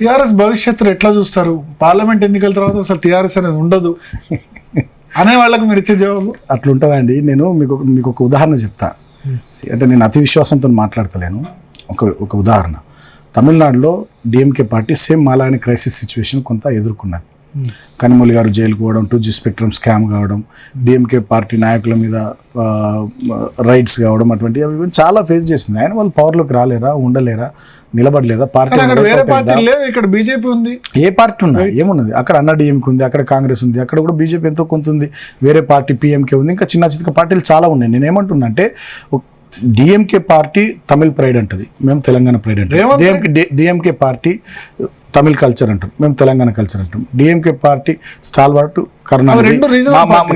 TRS భవిష్యత్తులో ఎట్లా చూస్తారు? పార్లమెంట్ ఎన్నికల తర్వాత అసలు టీఆర్ఎస్ అనేది ఉండదు అనే వాళ్ళకి మీరు ఇచ్చే జవాబు అట్లుంటుందండి. నేను మీకు ఒక ఉదాహరణ చెప్తా. అంటే నేను అతి విశ్వాసంతో మాట్లాడతలేను. ఒక ఉదాహరణ, తమిళనాడులో డిఎంకే పార్టీ సేమ్ మాలాని క్రైసిస్ సిచ్యువేషన్ కొంత ఎదుర్కొన్నది. కనిమొళి గారు జైలుకు పోవడం, 2G స్పెక్ట్రమ్ స్కామ్ కావడం, డిఎంకే పార్టీ నాయకుల మీద రైట్స్ కావడం, అటువంటి అవి చాలా ఫేస్ చేసింది. ఆయన వాళ్ళు పవర్లోకి రాలేరా, ఉండలేరా, నిలబడలేదా? పార్టీ ఇక్కడ బీజేపీ ఉంది, ఏ పార్టీ ఉన్నా ఏమున్నది, అక్కడ అన్నా డిఎంకే ఉంది, అక్కడ కాంగ్రెస్ ఉంది, అక్కడ కూడా బీజేపీ ఎంతో కొంత ఉంది, వేరే పార్టీ పిఎంకే ఉంది, ఇంకా చిన్న చిన్న పార్టీలు చాలా ఉన్నాయి. నేను ఏమంటున్నా అంటే డిఎంకే పార్టీ తమిళ్ ప్రైడ్ అంటది, మేము తెలంగాణ ప్రైడ్ అంటాం. డిఎంకే పార్టీ తమిళ్ కల్చర్ అంటాం, మేము తెలంగాణ కల్చర్ అంటాం. డిఎంకే పార్టీ స్టాల్వార్ట్ కర్ణాటక,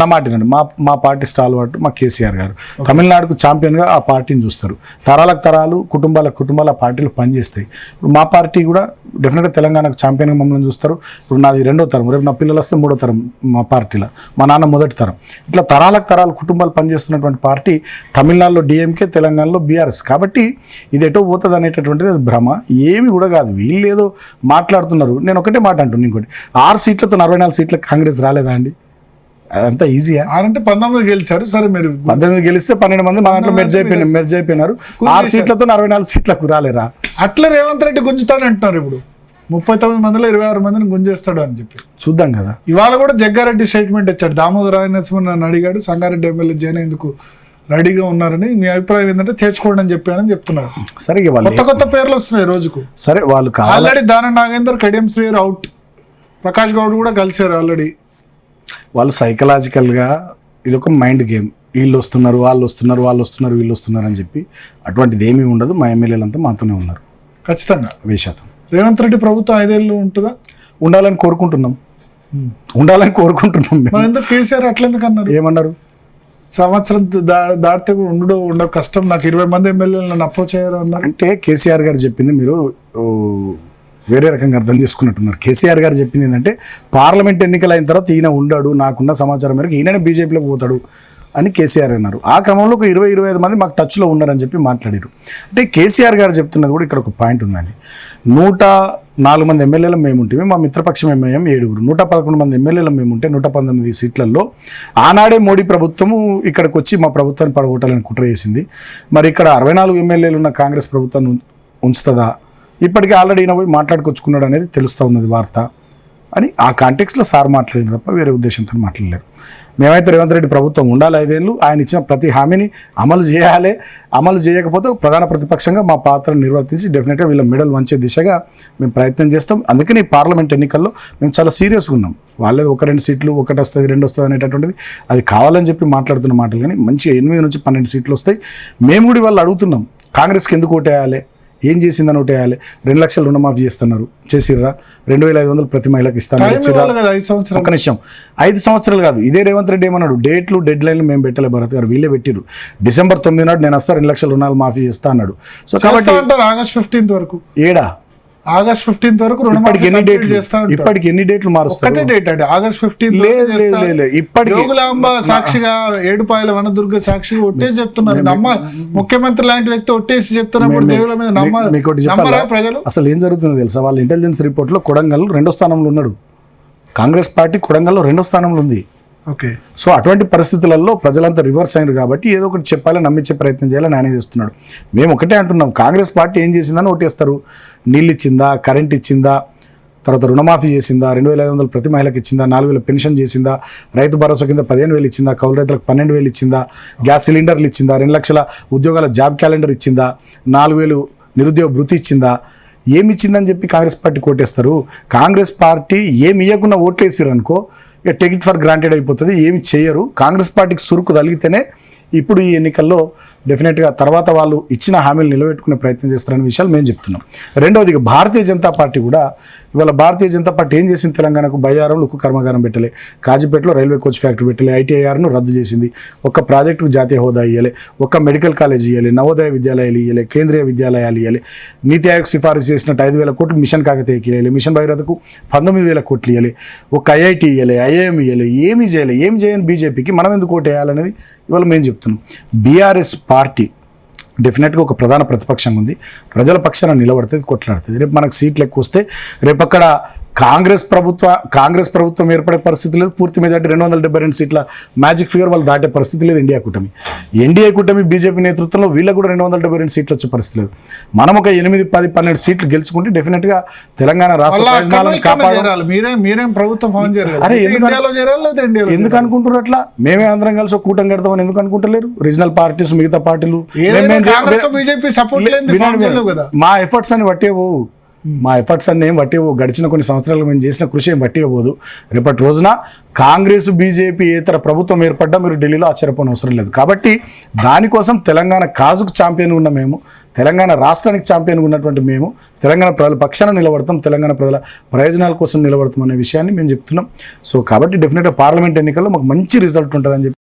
నా మాట వినండి, మా పార్టీ స్టాల్వార్ట్ మా కేసీఆర్ గారు. తమిళనాడుకు ఛాంపియన్గా ఆ పార్టీని చూస్తారు. తరాలకు తరాలు, కుటుంబాల ఆ పార్టీలు పనిచేస్తాయి. ఇప్పుడు మా పార్టీ కూడా డెఫినెట్గా తెలంగాణకు ఛాంపియన్గా మమ్మల్ని చూస్తారు. ఇప్పుడు నాది 2వ తరం, రేపు నా పిల్లలు వస్తే 3వ తరం మా పార్టీలో, మా నాన్న 1వ తరం. ఇట్లా తరాలకు తరాలు కుటుంబాలు పనిచేస్తున్నటువంటి పార్టీ తమిళనాడులో డిఎంకే, తెలంగాణలో బీఆర్ఎస్. కాబట్టి ఇది ఎటో పోతుంది అనేటటువంటిది అది భ్రమ, ఏమి కూడా కాదు. వీళ్ళు ఏదో మాట్లాడుతున్నారు. నేను ఒకటే మాట అంటున్నాను, ఇంకోటి 6 సీట్లతో 44 సీట్లకు కాంగ్రెస్ రాలేదా అండి? అదంతా ఈజీయా? అంటే 19 గెలిచారు. సరే, మీరు 18 గెలిస్తే 12 మంది మా దాంట్లో మెర్జ్ అయిపోయినారు. 6 సీట్లతో 44 సీట్లకు రాలేరా? అట్లా రేవంత్ రెడ్డి గుంజుతాడు అంటున్నారు. ఇప్పుడు 39 మందిలో 26 మందిని గుంజేస్తాడు అని చెప్పి చూద్దాం కదా. ఇవాళ కూడా జగ్గారెడ్డి స్టేట్మెంట్ ఇచ్చాడు. దామోదర రాజనరసింహన్ నన్ను అడిగాడు, సంగారెడ్డి ఎమ్మెల్యే జైన్ ఎందుకు రెడీగా ఉన్నారని, మీ అభిప్రాయం ఏంటంటే చేర్చుకోండి అని చెప్పానని చెప్తున్నారు. సరే, కొత్త పేర్లు వస్తున్నాయి రోజుకు. సరే, వాళ్ళు ఆల్రెడీ దాన నాగేందర్, కడియం శ్రీయర్ అవుట్, ప్రకాష్ గౌడ్ కూడా కలిసారు ఆల్రెడీ. వాళ్ళు సైకలాజికల్గా ఇది ఒక మైండ్ గేమ్. వీళ్ళు వస్తున్నారు, వాళ్ళు వస్తున్నారు అని చెప్పి అటువంటిది ఏమీ ఉండదు. మా ఎమ్మెల్యేలంతా మాతోనే ఉన్నారు ఖచ్చితంగా 10%. రేవంత్ రెడ్డి ప్రభుత్వం 5 ఏళ్ళు ఉంటుందా? ఉండాలని కోరుకుంటున్నాం. ఎందుకు కేసీఆర్ అట్లెందుకు అన్నారు? ఏమన్నారు? సంవత్సరం దాటితే ఉండవు కష్టం, నాకు 20 మంది ఎమ్మెల్యేలు నన్ను అప్రోచ్ అయ్యారు అన్నారు. అంటే కేసీఆర్ గారు చెప్పింది మీరు వేరే రకంగా అర్థం చేసుకున్నట్టున్నారు. కేసీఆర్ గారు చెప్పింది ఏంటంటే పార్లమెంట్ ఎన్నికలు అయిన తర్వాత ఈయన ఉండడు, నాకున్న సమాచారం మేరకు ఈయననే బీజేపీలోకి పోతాడు అని కేసీఆర్ అన్నారు. ఆ క్రమంలో ఒక 20-25 మంది మాకు టచ్లో ఉన్నారని చెప్పి మాట్లాడారు. అంటే కేసీఆర్ గారు చెప్తున్నది కూడా ఇక్కడ ఒక పాయింట్ ఉందండి. 104 మంది ఎమ్మెల్యేలు మేము ఉంటే, మా మిత్రపక్షం ఎంఐఎం 7, 111 మంది ఎమ్మెల్యేలు మేము ఉంటే 119 సీట్లలో ఆనాడే మోడీ ప్రభుత్వము ఇక్కడికి వచ్చి మా ప్రభుత్వాన్ని పడగొట్టాలని కుట్ర చేసింది. మరి ఇక్కడ 64 ఎమ్మెల్యేలు ఉన్న కాంగ్రెస్ ప్రభుత్వాన్ని ఉంచుతుందా? ఇప్పటికే ఆల్రెడీ ఈయన పోయి మాట్లాడుకొచ్చుకున్నాడు అనేది తెలుస్తూ ఉన్నది వార్త అని ఆ కాంటెక్స్లో సార్ మాట్లాడిన తప్ప వేరే ఉద్దేశంతో మాట్లాడలేరు. మేమైతే రేవంత్ రెడ్డి ప్రభుత్వం ఉండాలి, 5 ఏళ్ళు, ఆయన ఇచ్చిన ప్రతి హామీని అమలు చేయాలి. అమలు చేయకపోతే ప్రధాన ప్రతిపక్షంగా మా పాత్రను నిర్వర్తించి డెఫినెట్గా వీళ్ళ మెడల్ వంచే దిశగా మేము ప్రయత్నం చేస్తాం. అందుకని ఈ పార్లమెంట్ ఎన్నికల్లో మేము చాలా సీరియస్గా ఉన్నాం. వాళ్ళేది 1-2 సీట్లు, 1 వస్తుంది 2 వస్తుంది అనేటటువంటిది అది కావాలని చెప్పి మాట్లాడుతున్న మాటలు, కానీ మంచిగా 8 నుంచి 12 సీట్లు వస్తాయి. మేము కూడా వాళ్ళు అడుగుతున్నాం, కాంగ్రెస్కి ఎందుకు ఓటేయాలి, ఏం చేసిందని ఓటేయాలి? 2 లక్షలు రుణమాఫీ చేస్తున్నారు, చేసిర్రా? 2500 ప్రతి మహిళకి ఇస్తాను. ఒక నిమిషం, 5 సంవత్సరాలు కాదు. ఇదే రేవంత్ రెడ్డి ఏమన్నాడు, డేట్లు డెడ్ లైన్లు మేము పెట్టలే భరత్ గారు, వీళ్ళే పెట్టిరు. డిసెంబర్ 9 నాడు నేను వస్తా, 2 లక్షల రుణాలు మాఫీ చేస్తా అన్నాడు. సో కాబట్టి ఆగస్ట్ 15 వరకు, ఆగస్ట్ 15 వరకు ఇప్పటికి ఎన్ని డేట్లు మారుస్తారు? ఆగస్ట్ 15 సాక్షిగా, ఏడుపాయల వనదుర్గ సాక్షిగా ఒట్టేసి చెప్తున్నారు. ముఖ్యమంత్రి లాంటి వ్యక్తి ఒట్టేసి చెప్తున్నారు. ప్రజలు అసలు ఏం జరుగుతుందో తెలుసా? వాళ్ళ ఇంటెలిజెన్స్ రిపోర్ట్ లో కొడంగల్ 2వ స్థానంలో ఉన్నాడు. కాంగ్రెస్ పార్టీ కొడంగల్లో 2వ స్థానంలో ఉంది. ఓకే. సో అటువంటి పరిస్థితులలో ప్రజలంతా రివర్స్ అయినారు కాబట్టి ఏదో ఒకటి చెప్పాలని, నమ్మించే ప్రయత్నం చేయాలని ఆయన చేస్తున్నాడు. మేము ఒకటే అంటున్నాం, కాంగ్రెస్ పార్టీ ఏం చేసిందని ఓటేస్తారు. నీళ్ళు ఇచ్చిందా, కరెంట్ ఇచ్చిందా, తర్వాత రుణమాఫీ చేసిందా, 2500 ప్రతి మహిళకి ఇచ్చిందా, 4000 పెన్షన్ చేసిందా, రైతు భరోసా కింద 15,000 ఇచ్చిందా, కౌలు రైతులకు 12,000 ఇచ్చిందా, గ్యాస్ సిలిండర్లు ఇచ్చిందా, 2 లక్షల ఉద్యోగాల జాబ్ క్యాలెండర్ ఇచ్చిందా, 4,000 నిరుద్యోగ భృతి ఇచ్చిందా? ఏమి ఇచ్చిందని చెప్పి కాంగ్రెస్ పార్టీ ఓటేస్తారు. కాంగ్రెస్ పార్టీ ఏమి ఇవ్వకుండా ఓట్లేసారు అనుకో, ఇక టేక్ ఇట్ ఫర్ గ్రాంటెడ్ అయిపోతుంది. ఏమి చేయరు. కాంగ్రెస్ పార్టీకి సురుకు తగిలితేనే ఇప్పుడు ఈ ఎన్నికల్లో డెఫినెట్గా తర్వాత వాళ్ళు ఇచ్చిన హామీలు నిలబెట్టుకునే ప్రయత్నం చేస్తారనే విషయాలు మేము చెప్తున్నాం. రెండవది, భారతీయ జనతా పార్టీ కూడా ఇవాళ భారతీయ జనతా పార్టీ ఏం చేసింది? తెలంగాణకు బయ్యారంలో ఉక్కు కర్మాగారం పెట్టలే, కాజీపేటలో రైల్వే కోచ్ ఫ్యాక్టరీ పెట్టలే, ఐటీఐఆర్ను రద్దు చేసింది, ఒక్క ప్రాజెక్టుకు జాతీయ హోదా ఇవ్వాలి, ఒక్క మెడికల్ కాలేజ్ ఇవ్వాలి, నవోదయ విద్యాలయాలు ఇవ్వాలి, కేంద్రీయ విద్యాలయాలు ఇవ్వాలి, నీతి ఆయోగ్ సిఫారసు చేసినట్టు 5,000 కోట్లు మిషన్ కాకతీయకి ఇవ్వాలి, మిషన్ భగీరథకు 19,000 కోట్లు ఇవ్వాలి, ఒక ఐఐటి ఇవ్వాలి, ఐఐఎం ఇవ్వాలి, ఏమీ చేయని బీజేపీకి మనం ఎందుకు ఓటు వేయాలనేది ఇవాళ మేము చెప్తున్నాం. బీఆర్ఎస్ పార్టీ డెఫినెట్గా ఒక ప్రధాన ప్రతిపక్షంగా ఉంది, ప్రజల పక్షాన నిలబడుతుంది, కొట్లాడుతుంది. రేపు మనకు సీట్లు ఎక్కువ వస్తే రేపు అక్కడ కాంగ్రెస్ ప్రభుత్వం ఏర్పడే పరిస్థితి లేదు. పూర్తి మెజార్టీ 272 సీట్ల మ్యాజిక్ ఫిగర్ వాళ్ళు దాటే పరిస్థితి లేదు. ఎన్డీఏ కూటమి బీజేపీ నేతృత్వంలో వీళ్ళకు కూడా 272 సీట్లు వచ్చే పరిస్థితి లేదు. మనం ఒక 8, 10, 12 సీట్లు గెలుచుకుంటే డెఫినెట్గా తెలంగాణ రాష్ట్ర ప్రయోజనాలను కాపాడాలి. మీరేం ప్రభుత్వం ఫామ్ చేయాలి? అరే ఎందుకు అనుకుంటారు అట్లా? మేమే అందరం కలిసి ఒక కూటమి కడతామని ఎందుకు అనుకుంటలేరు? రీజనల్ పార్టీస్, మిగతా పార్టీలు బీజేపీ సపోర్ట్ కదా. మా ఎఫర్ట్స్ అని పట్టేవో, మా ఎఫర్ట్స్ అన్నీ ఏం పట్టేవో, గడిచిన కొన్ని సంవత్సరాలు మేము చేసిన కృషి ఏం పట్టేయబోదు. రేపటి రోజున కాంగ్రెస్ బీజేపీ ఇతర ప్రభుత్వం ఏర్పడ్డా మీరు ఢిల్లీలో ఆశ్చర్యపోని అవసరం లేదు. కాబట్టి దానికోసం తెలంగాణ కాజుకు ఛాంపియన్ ఉన్న మేము, తెలంగాణ రాష్ట్రానికి ఛాంపియన్ ఉన్నటువంటి మేము తెలంగాణ ప్రజల పక్షాన నిలబడతాం, తెలంగాణ ప్రజల ప్రయోజనాల కోసం నిలబడతాం అనే విషయాన్ని మేము చెప్తున్నాం. సో కాబట్టి డెఫినెట్గా పార్లమెంట్ ఎన్నికల్లో మాకు మంచి రిజల్ట్ ఉంటుందని చెప్పి